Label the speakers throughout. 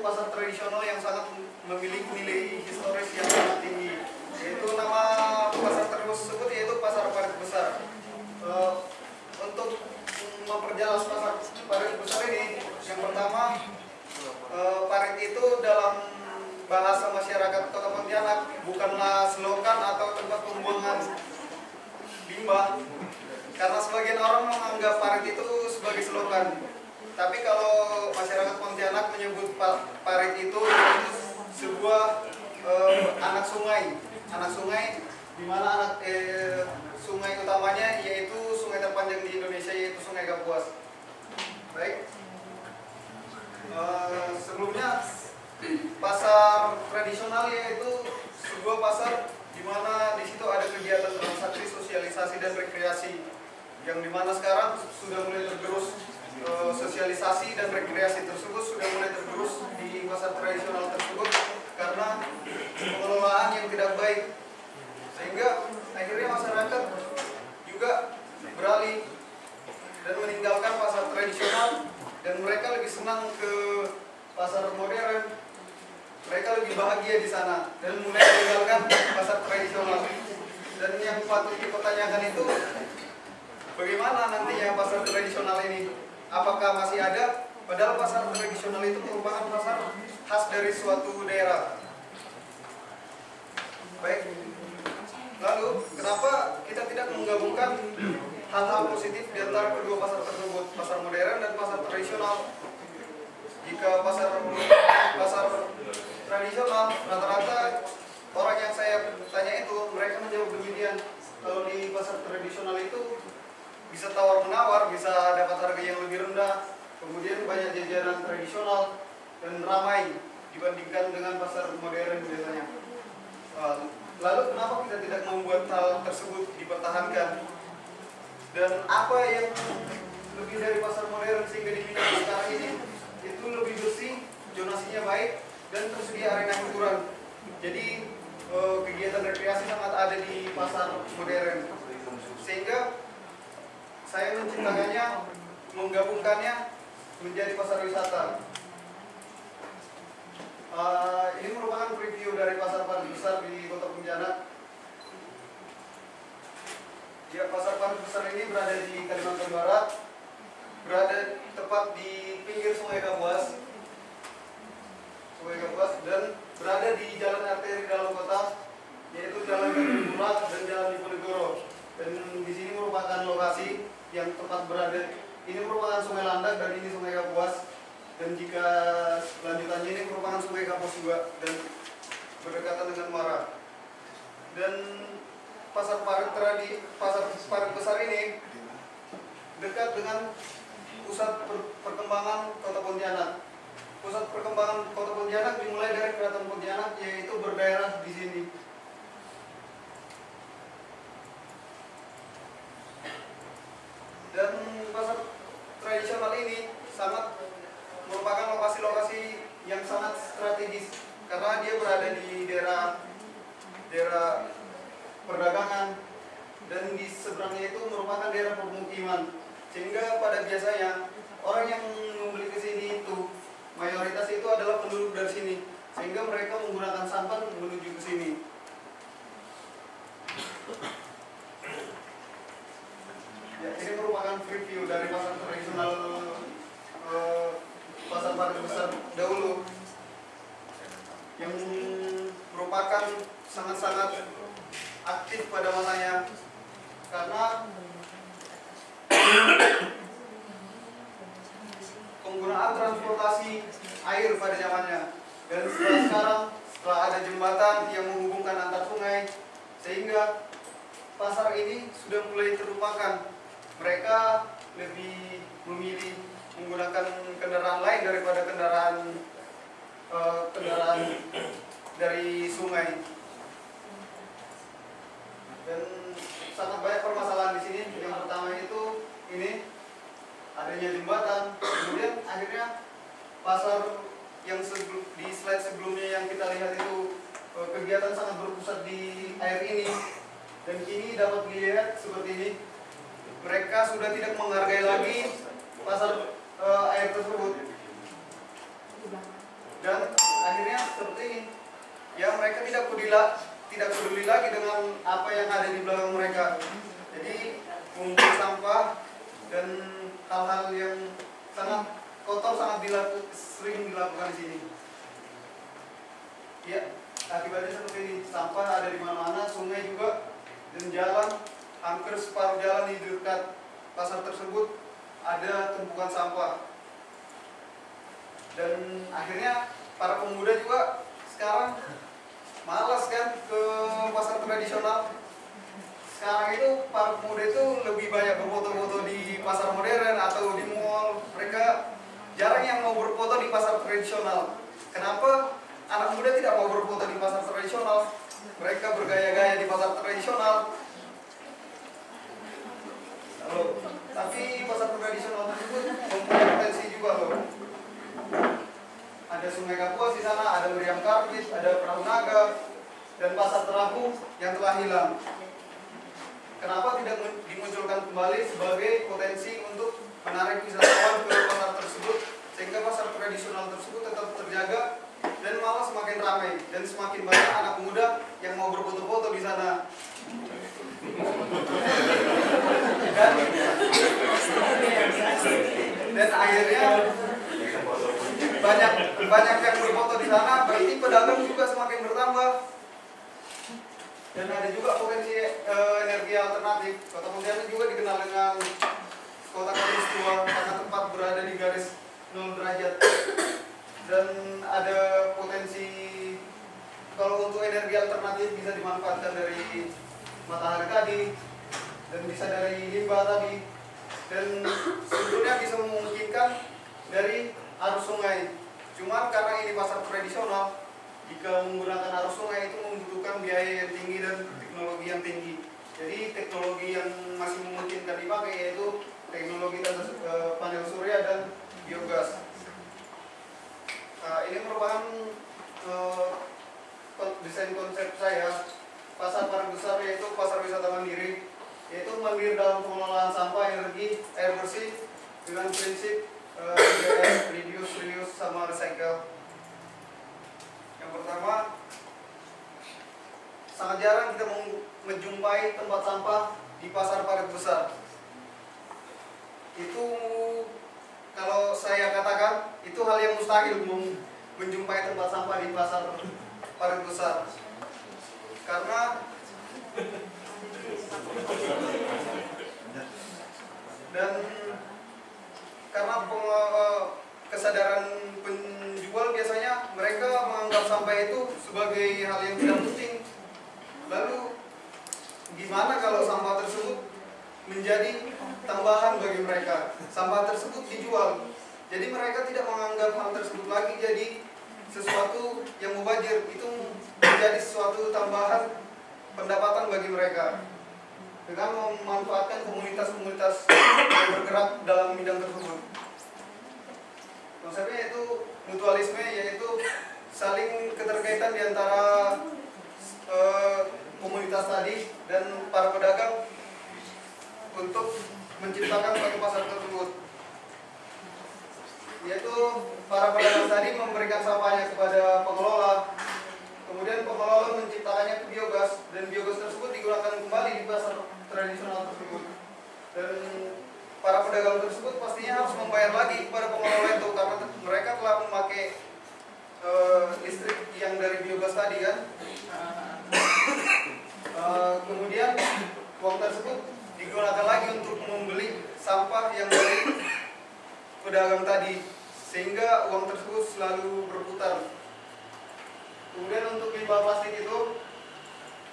Speaker 1: pasar tradisional yang sangat memiliki nilai historis yang sangat tinggi. Yaitu nama pasar tersebut yaitu Pasar Parit Besar. Untuk memperjelas pasar parit besar ini, yang pertama, parit itu dalam bahasa masyarakat Kota Pontianak bukanlah selokan atau tempat pembuangan limbah, karena sebagian orang menganggap parit itu sebagai selokan. Tapi kalau masyarakat Pontianak menyebut parit itu sebuah anak sungai, di mana sungai utamanya yaitu sungai terpanjang di Indonesia, yaitu Sungai Kapuas. Baik, sebelumnya pasar tradisional yaitu sebuah pasar di mana di situ ada kegiatan transaksi, sosialisasi dan rekreasi, yang dimana sekarang sudah mulai tergerus. Sosialisasi dan rekreasi tersebut sudah mulai tergerus di pasar tradisional tersebut karena pengelolaan yang tidak baik, sehingga akhirnya masyarakat juga beralih dan meninggalkan pasar tradisional dan mereka lebih senang ke pasar modern. Mereka lebih bahagia di sana dan mulai meninggalkan pasar tradisional. Dan yang patut dipertanyakan itu, bagaimana nantinya pasar tradisional ini? Apakah masih ada? Padahal pasar tradisional itu merupakan pasar khas dari suatu daerah. Baik, lalu kenapa kita tidak menggabungkan hal-hal positif di antara kedua pasar tersebut, pasar modern dan pasar tradisional? Jika pasar tradisional, rata-rata orang yang saya tanya itu mereka menjawab demikian. Kalau di pasar tradisional itu bisa tawar-menawar, bisa dapat harga yang lebih rendah, kemudian banyak jajanan tradisional dan ramai dibandingkan dengan pasar modern biasanya. Lalu kenapa kita tidak membuat hal tersebut dipertahankan? Dan apa yang lebih dari pasar modern sehingga diminati sekarang ini? Itu lebih bersih, zonasinya baik, dan tersedia arena hiburan. Jadi kegiatan rekreasi sangat ada di pasar modern, sehingga saya menciptakannya, menggabungkannya menjadi pasar wisata. Ini merupakan preview dari pasar parit besar di Kota Pontianak. Ya, pasar parit besar ini berada di Kalimantan Barat, berada tepat di pinggir Sungai Kapuas, dan berada di jalan arteri dalam kota, yaitu Jalan Gajah dan Jalan Diponegoro. Dan di sini merupakan lokasi yang tepat berada. Ini merupakan Sungai Landak dan ini Sungai Kapuas. Dan jika lanjutannya ini merupakan Sungai Kapuas juga dan berdekatan dengan Muara. Dan pasar parit besar ini dekat dengan pusat perkembangan Kota Pontianak. Pusat perkembangan Kota Pontianak dimulai dari Keraton Pontianak, yaitu berdaerah di sini. Dan pasar tradisional ini merupakan lokasi-lokasi yang sangat strategis karena dia berada di daerah perdagangan dan di seberangnya itu merupakan daerah permukiman, sehingga pada biasanya orang yang membeli ke sini itu mayoritas itu adalah penduduk dari sini, sehingga mereka menggunakan sampan menuju ke sini. Ya, ini merupakan preview dari pasar tradisional pasar parit besar dahulu, yang merupakan sangat-sangat aktif pada masanya karena penggunaan transportasi air pada zamannya. Dan setelah ada jembatan yang menghubungkan antar sungai, sehingga pasar ini sudah mulai terlupakan. Mereka lebih memilih menggunakan kendaraan lain daripada kendaraan dari sungai. Dan sangat banyak permasalahan di sini. Yang pertama itu ini adanya jembatan, kemudian akhirnya pasar yang di slide sebelumnya yang kita lihat itu kegiatan sangat berpusat di air ini, dan kini dapat dilihat seperti ini. Mereka sudah tidak menghargai lagi pasar air tersebut, Dan akhirnya seperti ini, ya mereka tidak peduli lagi dengan apa yang ada di belakang mereka. Jadi mengumpul sampah dan hal-hal yang sangat kotor sering dilakukan di sini. Ya, akibatnya seperti ini, sampah ada di mana-mana, sungai juga, dan jalan, hampir separuh jalan di dekat pasar tersebut ada tumpukan sampah. Dan akhirnya para pemuda juga sekarang malas kan ke pasar tradisional. Sekarang itu para pemuda itu lebih banyak berfoto-foto di pasar modern atau di mall. Mereka jarang yang mau berfoto di pasar tradisional. Kenapa anak muda tidak mau berfoto di pasar tradisional? Mereka bergaya-gaya di pasar tradisional. Loh, tapi pasar tradisional tersebut mempunyai potensi juga loh. Ada Sungai Kapuas di sana, ada Meriam Karbit, ada Perahu Naga, dan pasar terapung yang telah hilang. Kenapa tidak dimunculkan kembali sebagai potensi untuk menarik wisatawan ke pasar tersebut, sehingga pasar tradisional tersebut tetap terjaga dan malah semakin ramai dan semakin banyak anak muda yang mau berfoto-foto di sana. Dan akhirnya banyak yang berfoto di sana, berarti pedagang juga semakin bertambah. Dan ada juga potensi energi alternatif. Kota Pontianak juga dikenal dengan kota katulistiwa karena tempat berada di garis 0 derajat. Dan ada potensi kalau untuk energi alternatif bisa dimanfaatkan dari matahari tadi dan bisa dari limbah tadi, dan sebetulnya bisa memungkinkan dari arus sungai. Cuman karena ini pasar tradisional, jika menggunakan arus sungai itu membutuhkan biaya yang tinggi dan teknologi yang tinggi. Jadi teknologi yang masih memungkinkan dipakai yaitu teknologi panel surya dan biogas. Ini merupakan desain konsep saya. Pasar paling besar yaitu pasar wisata mandiri, yaitu mandiri dalam pengelolaan sampah, energi, air bersih dengan prinsip 3R, reduce, reuse, sama recycle. Yang pertama, sangat jarang kita menjumpai tempat sampah di pasar paling besar. Itu kalau saya katakan itu hal yang mustahil menjumpai tempat sampah di pasar paling besar. Karena kesadaran penjual biasanya mereka menganggap sampah itu sebagai hal yang tidak penting. Lalu gimana kalau sampah tersebut menjadi tambahan bagi mereka? Sampah tersebut dijual. Jadi mereka tidak menganggap hal tersebut lagi jadi sesuatu yang mubazir, itu menjadi sesuatu tambahan pendapatan bagi mereka dengan memanfaatkan komunitas-komunitas yang bergerak dalam bidang tersebut. Konsepnya yaitu mutualisme, yaitu saling keterkaitan di antara komunitas tadi dan para pedagang untuk menciptakan suatu pasar tersebut. Yaitu para pedagang tadi memberikan sampahnya kepada pengelola, kemudian pengelola menciptakannya ke biogas, dan biogas tersebut digunakan kembali di pasar tradisional tersebut. Dan para pedagang tersebut pastinya harus membayar lagi kepada pengelola itu karena mereka telah memakai listrik yang dari biogas tadi kan. Kemudian uang tersebut digunakan lagi untuk membeli sampah yang dari pedagang tadi, sehingga uang tersebut selalu berputar. Kemudian untuk limbah plastik itu,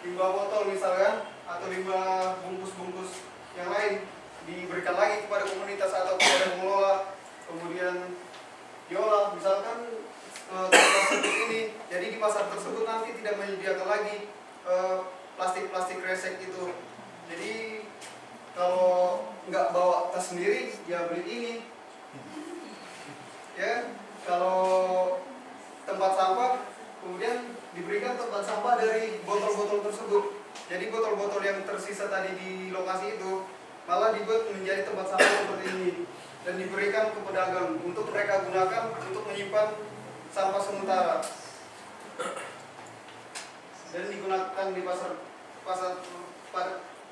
Speaker 1: limbah botol misalkan, atau limbah bungkus-bungkus yang lain diberikan lagi kepada komunitas atau kepada pengelola, kemudian diolah. Misalkan tempat seperti ini, jadi di pasar tersebut nanti tidak menyediakan lagi plastik-plastik resek itu. Jadi kalau nggak bawa tas sendiri, ya beli ini. Ya, kalau tempat sampah kemudian diberikan tempat sampah dari botol-botol tersebut. Jadi botol-botol yang tersisa tadi di lokasi itu malah dibuat menjadi tempat sampah seperti ini dan diberikan ke pedagang untuk mereka gunakan untuk menyimpan sampah sementara dan digunakan di pasar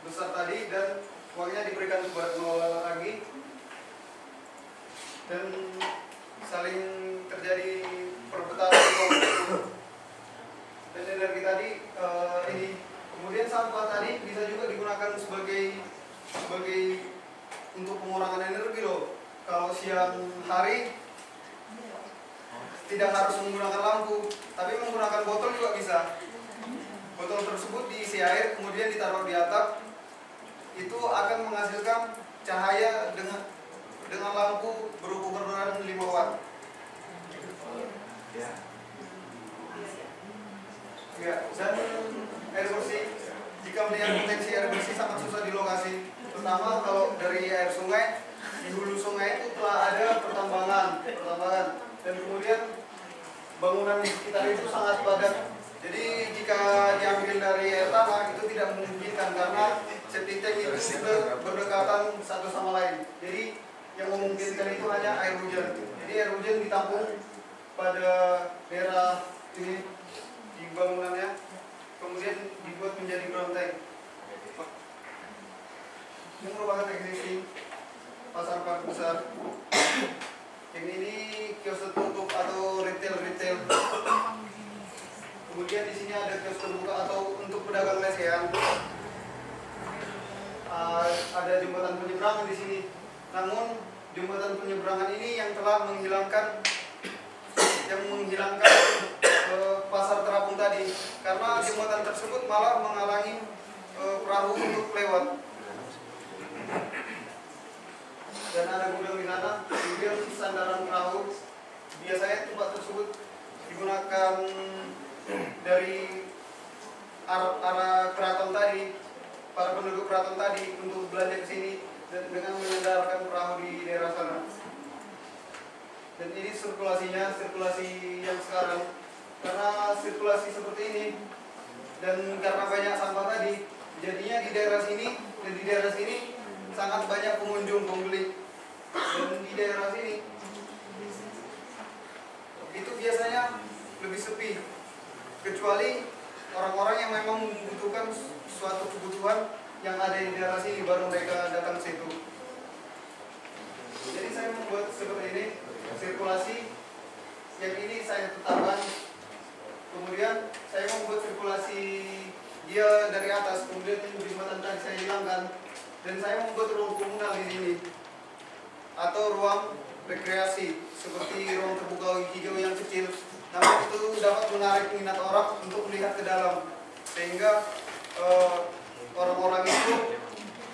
Speaker 1: besar tadi, dan uangnya diberikan kepada pengelola lagi, dan saling terjadi perebutan dan energi tadi ini. Kemudian sampah tadi bisa juga digunakan sebagai untuk pengurangan energi loh. Kalau siang hari tidak harus menggunakan lampu, tapi menggunakan botol juga bisa. Botol tersebut diisi air, kemudian ditaruh di atap, itu akan menghasilkan cahaya dengan lampu berukuran 5 watt. Ya, dan air bersih, jika melihat potensi air bersih sangat susah di lokasi, terutama kalau dari air sungai. Di hulu sungai itu telah ada pertambangan, dan kemudian bangunan di sekitar itu sangat padat. Jadi jika diambil dari air tanah itu tidak memungkinkan, karena septic tank itu sudah berdekatan satu sama lain. Jadi yang memungkinkan itu hanya air hujan. Jadi air hujan ditampung pada daerah ini di bangunannya, kemudian dibuat menjadi ground tank. Ini merupakan existing pasar besar. Yang ini kios tertutup atau retail. Kemudian di sini ada kios terbuka atau untuk pedagang lesehan. Ada jembatan penyeberangan di sini. Namun jembatan penyeberangan ini yang telah menghilangkan pasar terapung tadi, karena jembatan tersebut malah menghalangi perahu untuk lewat. Dan ada gudang di sana, kemudian sandaran perahu. Biasanya tempat tersebut digunakan dari arah keraton tadi, para penduduk keraton tadi untuk belanja ke sini dengan menyandarkan perahu di daerah sana. Dan ini sirkulasi yang sekarang, karena sirkulasi seperti ini dan karena banyak sampah tadi, jadinya di daerah sini dan di daerah sini sangat banyak pengunjung pembeli. Dan di daerah sini itu biasanya lebih sepi, kecuali orang-orang yang memang membutuhkan suatu kebutuhan yang ada di daerah sini, baru mereka datang ke situ. Jadi saya membuat seperti ini, sirkulasi yang ini saya tetapkan. Kemudian saya membuat sirkulasi dia dari atas, kemudian jembatan tadi saya hilangkan, dan saya membuat ruang komunal di sini atau ruang rekreasi seperti ruang terbuka hijau yang kecil. Namun itu dapat menarik minat orang untuk melihat ke dalam, sehingga orang-orang itu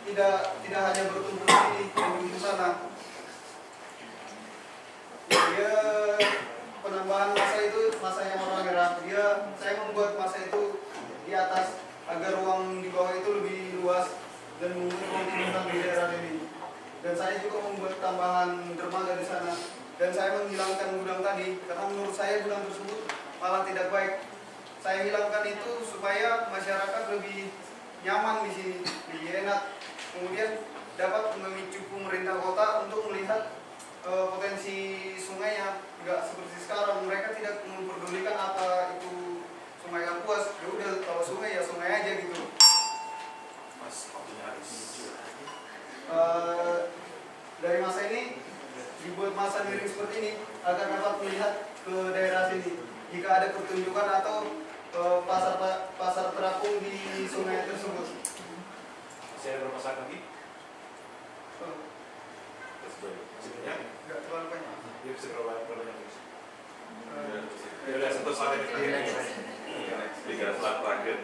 Speaker 1: tidak hanya berkumpul di sini, berkumpul di sana. Dia penambahan masa itu masa yang orang merah. Saya membuat masa itu di atas agar ruang di bawah itu lebih luas dan memungkinkan di daerah ini. Dan saya juga membuat tambahan dermaga di sana. Dan saya menghilangkan gudang tadi, karena menurut saya gudang tersebut malah tidak baik. Saya hilangkan itu supaya masyarakat lebih nyaman di sini, lebih enak. Kemudian dapat memicu pemerintah kota untuk melihat potensi sungainya. Nggak seperti sekarang, mereka tidak memperdulikan apa itu sungai Kapuas. Ya udah, kalau sungai ya sungai aja gitu. Dari masa ini dibuat masa miring seperti ini agar dapat melihat ke daerah sini jika ada pertunjukan atau pasar terapung di sungai tersebut.
Speaker 2: Masih ada berapa saat lagi?
Speaker 1: Nggak terlalu banyak.
Speaker 2: Dia bisa berapa banyak? Ya udah, satu saat ini. Tiga saat terakhir.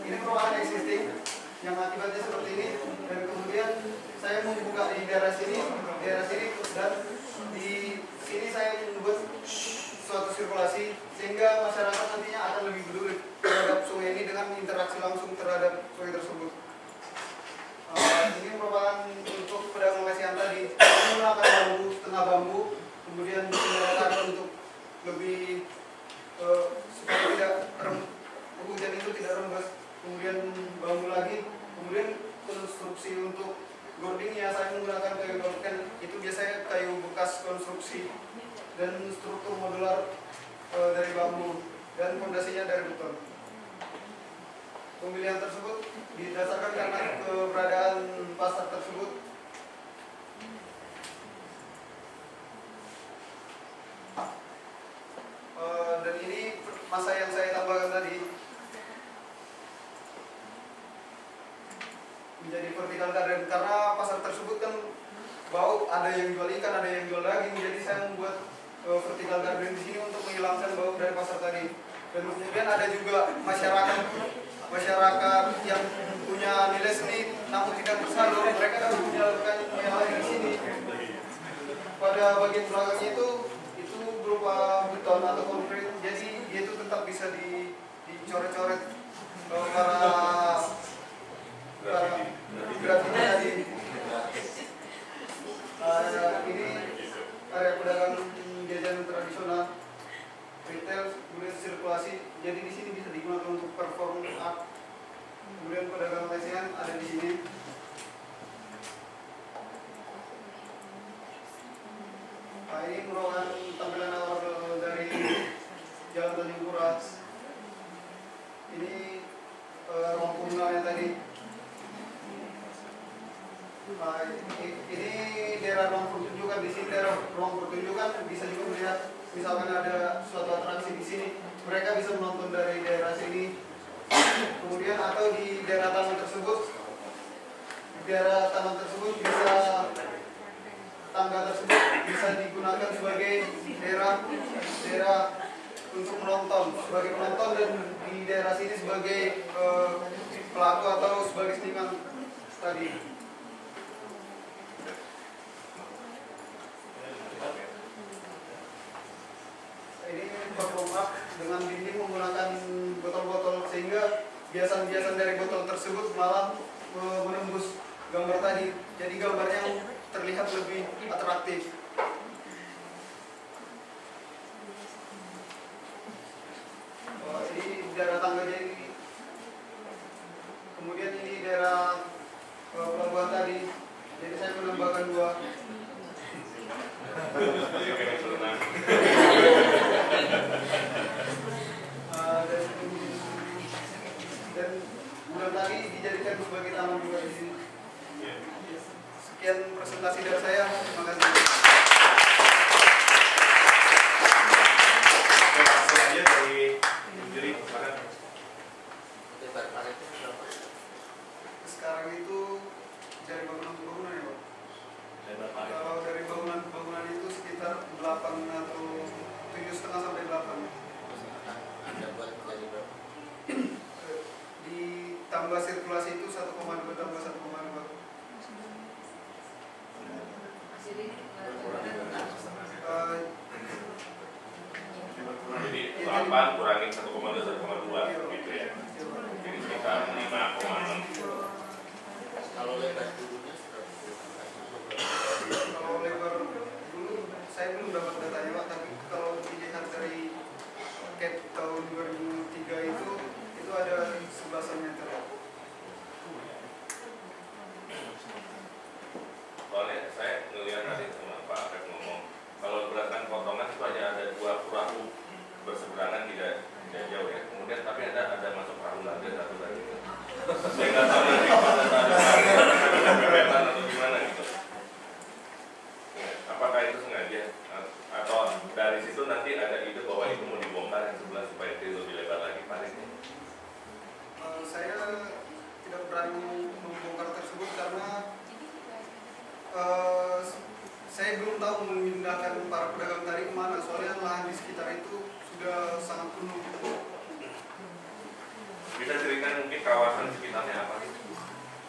Speaker 1: Ini merupakan existing yang akibatnya seperti ini, dan kemudian saya membuka di daerah sini, dan di sini saya membuat suatu sirkulasi sehingga masyarakat nantinya akan lebih peduli terhadap sungai ini dengan interaksi langsung terhadap sungai tersebut. Ini merupakan untuk pedagang lesehan tadi, menggunakan bambu, setengah bambu, kemudian digunakan untuk lebih supaya tidak hujan itu tidak rembes, kemudian bambu lagi, kemudian konstruksi untuk gordingnya saya menggunakan kayu gorden, itu biasanya kayu bekas konstruksi dan struktur modular dari bambu dan fondasinya dari beton. Pemilihan tersebut didasarkan karena keberadaan pasar tersebut dan ini masa yang saya tambahkan tadi menjadi vertical garden karena pasar tersebut kan bau, ada yang jual ikan, ada yang jual daging, jadi saya membuat vertical garden di sini untuk menghilangkan bau dari pasar tadi. Dan kemudian ada juga masyarakat yang punya nilai seni namun tidak bersalur, mereka dapat menyalurkan nilai di sini. Pada bagian belakangnya itu berupa beton atau konkrit, jadi dia itu tetap bisa dicoret-coret para grafiti tadi. Ini area pedagang jajanan tradisional, retail, kemudian sirkulasi. Jadi di sini bisa digunakan untuk perform art. Kemudian pedagang lesehan ada di sini. Ini merupakan tampilan awal dari Jalan Tanjung Pura. Ini ruang komunalnya tadi. Ini daerah ruang pertunjukan. Di sini daerah ruang pertunjukan bisa juga melihat misalkan ada suatu atraksi di sini, mereka bisa menonton dari daerah sini. Kemudian atau di daerah taman tersebut bisa tangga tersebut bisa digunakan sebagai daerah untuk menonton, sebagai penonton, dan di daerah sini sebagai pelaku atau sebagai seniman tadi. Ini berlomba dengan dinding menggunakan botol-botol sehingga biasan-biasan dari botol tersebut malah menembus gambar tadi. Jadi gambarnya terlihat lebih atraktif. Ini daerah tangga jadi. Kemudian ini daerah pelabuhan tadi. Jadi saya menambahkan dua. Dan bulan tadi dijadikan sebagai taman juga di sini. Sekian presentasi dari saya. Terima kasih.
Speaker 2: Langsung aja dari diri mana?
Speaker 1: Sekarang itu dari bangunan-bangunan ya, Pak? Kalau dari bangunan itu sekitar 8 atau 7,5 sampai 8. Ditambah sirkulasi itu 1,2 tambah 1,2.
Speaker 2: Jadi 8 kurangin 1,2 gitu ya. Jadi sekitar 5,6.
Speaker 3: Kalau lebar dulunya
Speaker 1: Kalau lebar dulu saya belum dapat datanya, Pak, tapi kalau dilihat dari CAP tahun 2003 itu ada 11 meter.
Speaker 2: Soalnya saya ngelihat tadi sama Pak Afef ngomong, kalau berdasarkan potongan itu hanya ada 2 perahu berseberangan, tidak jauh ya. Kemudian tapi ada masuk perahu lagi satu lagi. Saya nggak tahu nanti ada bebetan atau gimana gitu. Apakah itu sengaja atau dari situ nanti ada ide bahwa itu mau dibongkar yang sebelah supaya itu lebih lebar lagi paringnya?
Speaker 1: Saya tidak berani membongkar tersebut karena saya belum tahu memindahkan para pedagang tadi kemana, soalnya lahan di sekitar itu sudah sangat penuh.
Speaker 2: Bisa ceritakan mungkin kawasan sekitarnya apa sih?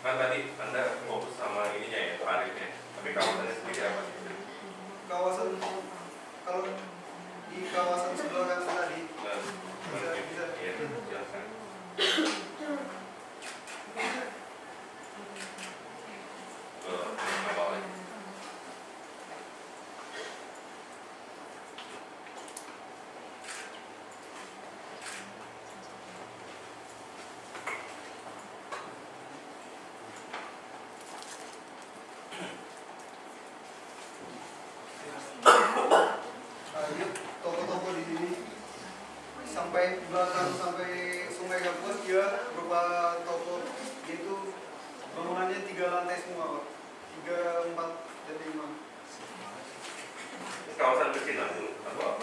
Speaker 2: Kan tadi Anda fokus sama ininya ya, tarifnya, tapi kawasannya sendiri apa sih?
Speaker 1: Kawasan, kalau di kawasan sebelah kanan tadi bisa.
Speaker 2: Iya, silakan.
Speaker 1: belakang sampai Sungai Kapuas dia berupa toko, itu bangunannya 3 lantai semua, Pak. 3, 4, dan 5.
Speaker 2: Kawasan pecinan dulu atau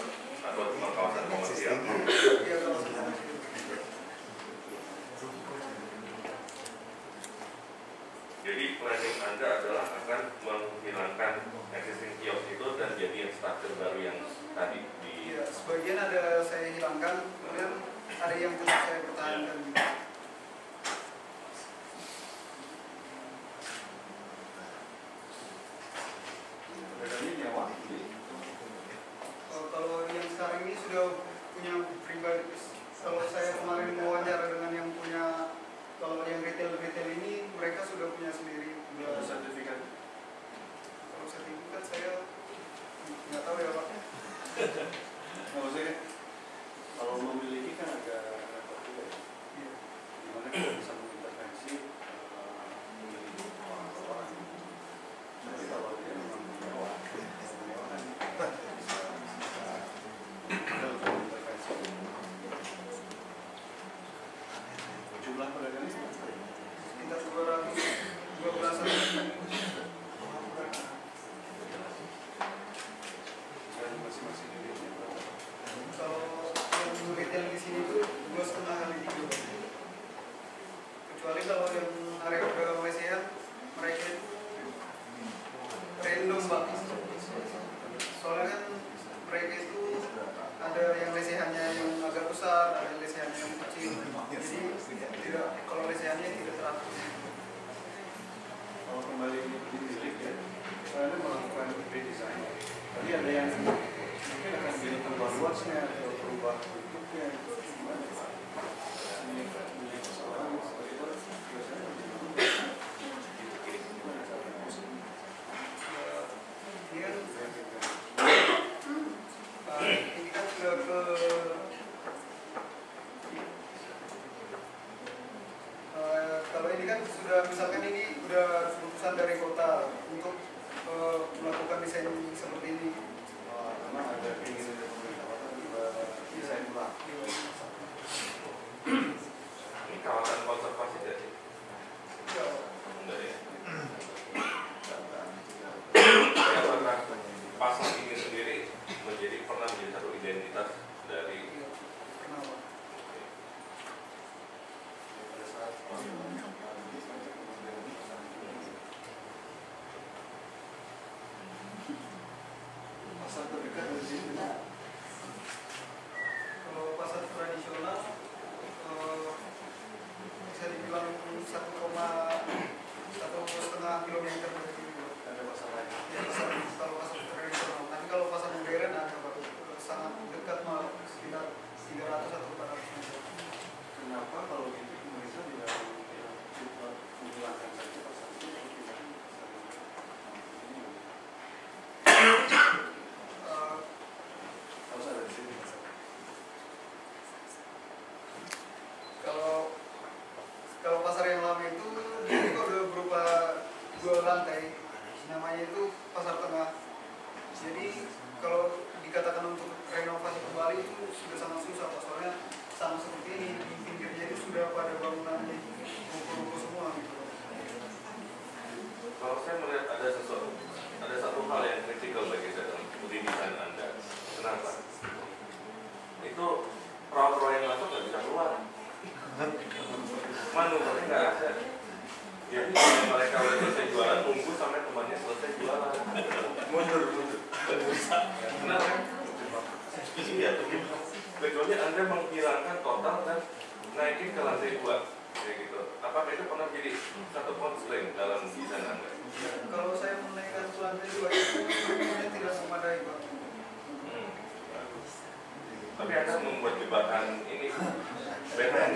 Speaker 2: cuma kawasan komersial?
Speaker 1: Iya, kawasan komersial.
Speaker 2: Jadi planning Anda adalah akan menghilangkan existing kios itu dan jadi yang struktur baru yang tadi di.
Speaker 1: Iya, sebagian ada saya hilangkan, kemudian ada yang tetap saya pertahankan. Kalau yang sekarang ini sudah punya pribadi. Kalau saya kemarin wawancara dengan yang punya, kalau yang retail ini mereka sudah punya sendiri.
Speaker 3: Sertifikat.
Speaker 1: Kalau sertifikat saya nggak tahu ya Pak.
Speaker 3: Maksudnya kalau memiliki kan agak repot juga ya.
Speaker 1: Iya.
Speaker 3: Gimana kita bisa mengintervensi memiliki orang-orang. Tapi kalau dia memang punya orang kan bisa mengintervensi. Jumlah pedagang
Speaker 1: Sekitar 212-an.
Speaker 3: dan masing-masing unitnya berapa?
Speaker 1: Kalau yang retail di sini tuh 2,5 kali 3. Kecuali kalau yang area pedagang lesehan, mereka itu random Pak. Soalnya kan mereka itu ada yang lesehannya yang agak besar, ada yang lesehannya yang kecil. Jadi tidak, kalau lesehannya tidak teratur.
Speaker 3: Kalau kembali ditilik ya, saya melakukan redesign. Tadi ada yang mungkin akan jadi tambah luasnya atau berubah bentuknya itu gimana Pak? Ini persoalan seperti itu biasanya gimana caranya?
Speaker 1: Ini kan sudah ke kalau ini kan sudah, misalkan ini udah keputusan dari kota untuk melakukan desain seperti ini.
Speaker 3: Memang ada keinginan dari pemerintah kota juga desain ulang.
Speaker 2: Ini kawasan konservasi jadi.
Speaker 1: Ya,
Speaker 2: Enggak ya. Apakah pasar ini sendiri pernah menjadi satu identitas dari
Speaker 1: iya, pernah Pak.
Speaker 3: Pada saat pasar terdekat dari sini benar.
Speaker 1: Kalau pasar tradisional bisa dibilang 1,5 kilometer dari sini Pak.
Speaker 3: Ada pasar lain.
Speaker 1: Ya, kalau pasar tradisional. Tapi kalau pasar modern ada Pak, sangat dekat malah, sekitar 300 atau 400 meter.
Speaker 3: Kenapa kalau gitu pemerintah tidak coba menghilangkan saja pasar itu tidak harus ada di sini pasar.
Speaker 1: Kalau pasar yang lama itu ini kok udah berupa 2 lantai, namanya itu pasar tengah. Jadi kalau dikatakan untuk renovasi kembali itu sudah sangat susah Pak, soalnya sama seperti ini di pinggirnya itu sudah pada bangunannya ruko-ruko semua gitu.
Speaker 2: kalau saya melihat ada satu hal yang kritikal bagi saya dalam desain Anda. Kenapa? Itu perahu-perahu yang masuk nggak bisa keluar. Manuvernya nggak ada. Jadi kalau mereka udah selesai jualan, tunggu sampai temannya selesai jualan. Mundur. Kenapa? Iya, begitu. Kecuali Anda menghilangkan total dan naikin ke lantai 2 kayak gitu. Apakah itu pernah menjadi satu constraint dalam desain Anda?
Speaker 1: Kalau saya menaikkan ke lantai 2 itu sebenarnya tidak memadai Pak.
Speaker 2: Tapi Anda membuat jebakan ini benar.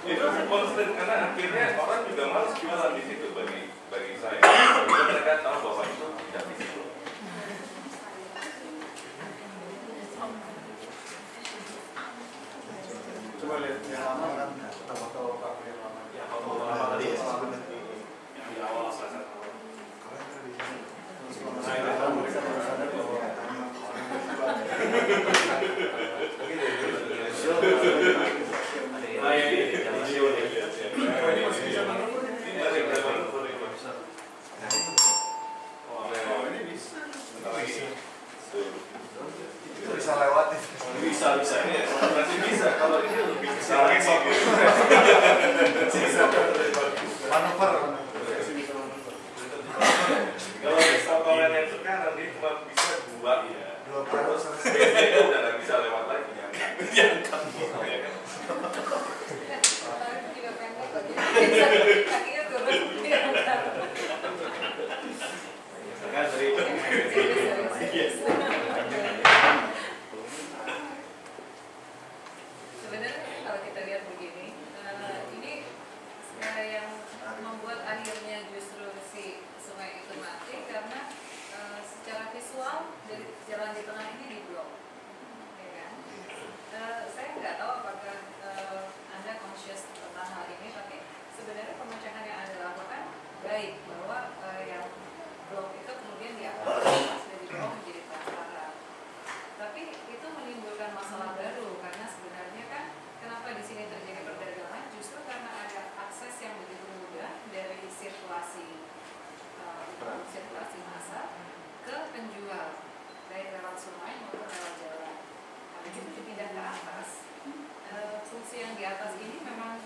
Speaker 2: Itu constraint karena akhirnya orang juga malas jualan di situ bagi saya. Mereka tahu bahwa itu tidak di situ.
Speaker 3: Coba lihat yang lama kan, foto kafe yang lama.
Speaker 2: Ya, kalau lama tadi
Speaker 3: yang di awal salah satu.
Speaker 4: Kalau yang tradisional
Speaker 3: mereka baru sadar bahwa
Speaker 4: bisa lewatin.
Speaker 2: Bisa masih bisa kalau ini lebih bisa
Speaker 4: Manuver.
Speaker 2: kalau installamen yang sekarang dia cuma bisa dua
Speaker 4: terus
Speaker 2: dia udah nggak bisa lewat lagi diangkat
Speaker 5: juga pendek kok, jadi kakinya turun diangkat.
Speaker 2: kan dari
Speaker 5: Sebenarnya kalau kita lihat begini, ini yang membuat akhirnya justru si sungai itu mati karena secara visual dari jalan di tengah ini diblok, ya kan? Saya nggak tahu apakah Anda conscious tentang hal ini, tapi sebenarnya pemecahan yang Anda lakukan baik, bahwa yang blok itu kemudian diapakan sudah diblok menjadi transparan. Tapi itu menimbulkan masalah baru karena sebenarnya kan kenapa di sini terjadi perdagangan justru karena ada akses yang begitu mudah dari sirkulasi massa ke penjual baik lewat sungai maupun lewat jalan. Nah, begitu dipindah ke atas, fungsi yang di atas ini memang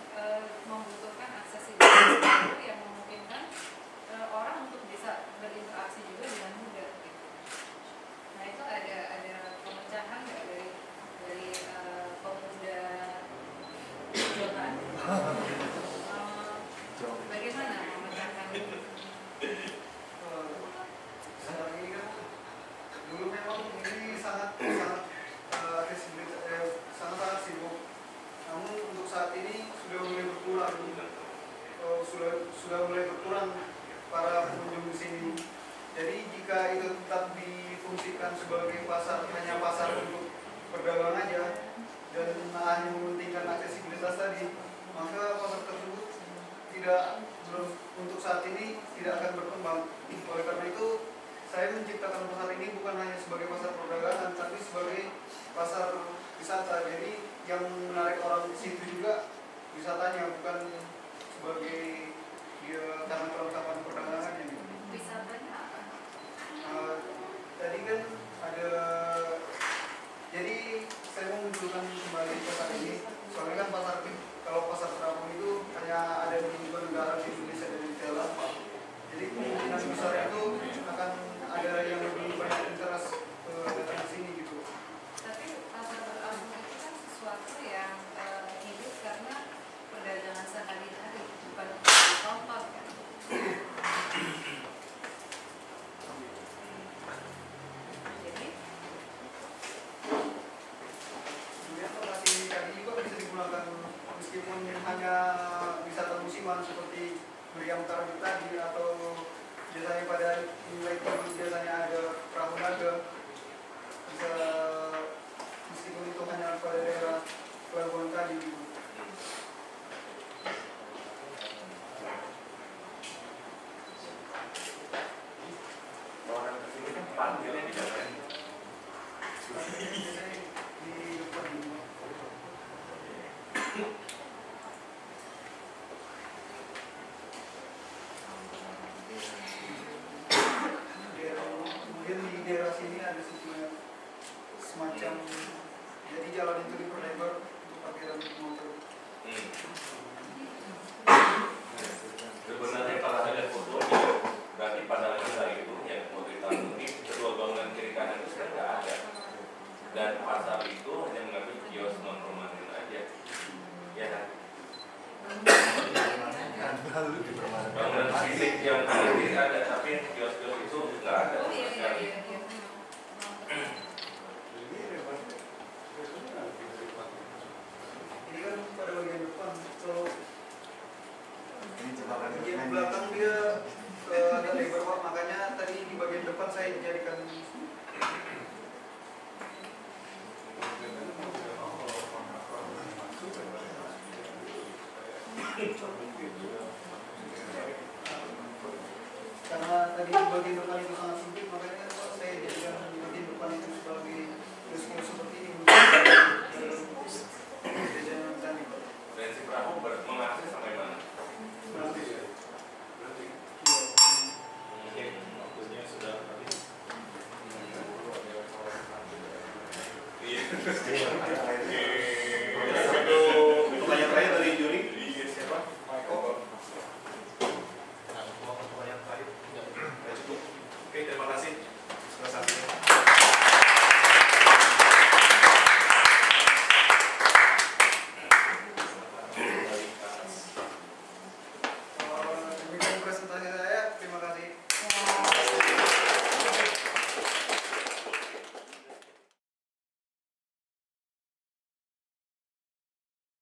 Speaker 5: membutuhkan aksesibilitas yang memungkinkan orang untuk bisa berinteraksi juga dengan mudah. Gitu. Nah itu ada pemecahan nggak dari pemuda Johan? Bagaimana memecahkan ini?
Speaker 1: Sekarang ini kan dulu memang ini sangat sibuk. Namun untuk saat ini sudah mulai berkurang. Sudah mulai berkurang para pengunjung di sini. Jadi jika itu tetap difungsikan sebagai pasar, hanya pasar untuk berdagang aja dan hanya mementingkan aksesibilitas tadi, maka pasar tersebut untuk saat ini tidak akan berkembang. Oleh karena itu, saya menciptakan pasar ini bukan hanya sebagai pasar perdagangan, tapi sebagai pasar wisata. Jadi yang menarik orang ke situ juga wisatanya, bukan sebagai dia karena kelengkapan perdagangannya.
Speaker 5: Wisatanya apa?
Speaker 1: Tadi kan ada, jadi saya memunculkan kembali pasar ini, soalnya kan kalau pasar terapung itu hanya ada di dua negara, di Indonesia dan di Thailand. Jadi kemungkinan besar itu akan ada yang lebih banyak interest datang ke sini gitu.
Speaker 5: Tapi pasar terapung itu kan sesuatu yang hidup karena perdagangan sehari-hari, bukan ditonton kan? Jadi
Speaker 1: Kemudian lokasi tadi juga bisa digunakan meskipun hanya wisata musiman seperti meriam karang tadi, atau biasanya pada nilai tinggi biasanya ada perahu naga, bisa meskipun itu hanya pada daerah pelabuhan tadi gitu.
Speaker 2: orang kesini kan panggilnya di jalan
Speaker 1: Biasanya di depan ini. Kemudian di daerah sini ada semacam, jadi jalan itu diperlebar untuk parkiran motor.
Speaker 2: sebenarnya kalau saya lihat fotonya berarti pada masa itu yang waktu tahun ini kedua bangunan kiri kanan itu sebenarnya nggak ada dan pasar itu hanya mengambil kios non permanen aja ya kan bangunan fisik yang kanan kiri ada tapi yang kios-kios itu nggak ada
Speaker 5: oh iya
Speaker 2: sama sekali.
Speaker 1: Ini kan pada bagian depan, kalau
Speaker 4: Ini jebakan
Speaker 1: bagian belakang dia agak lebar Pak, makanya tadi di bagian depan saya dijadikan Karena tadi bagian depan itu sangat sempit, makanya saya jadikan bagian depan itu sebagai resiko seperti ini.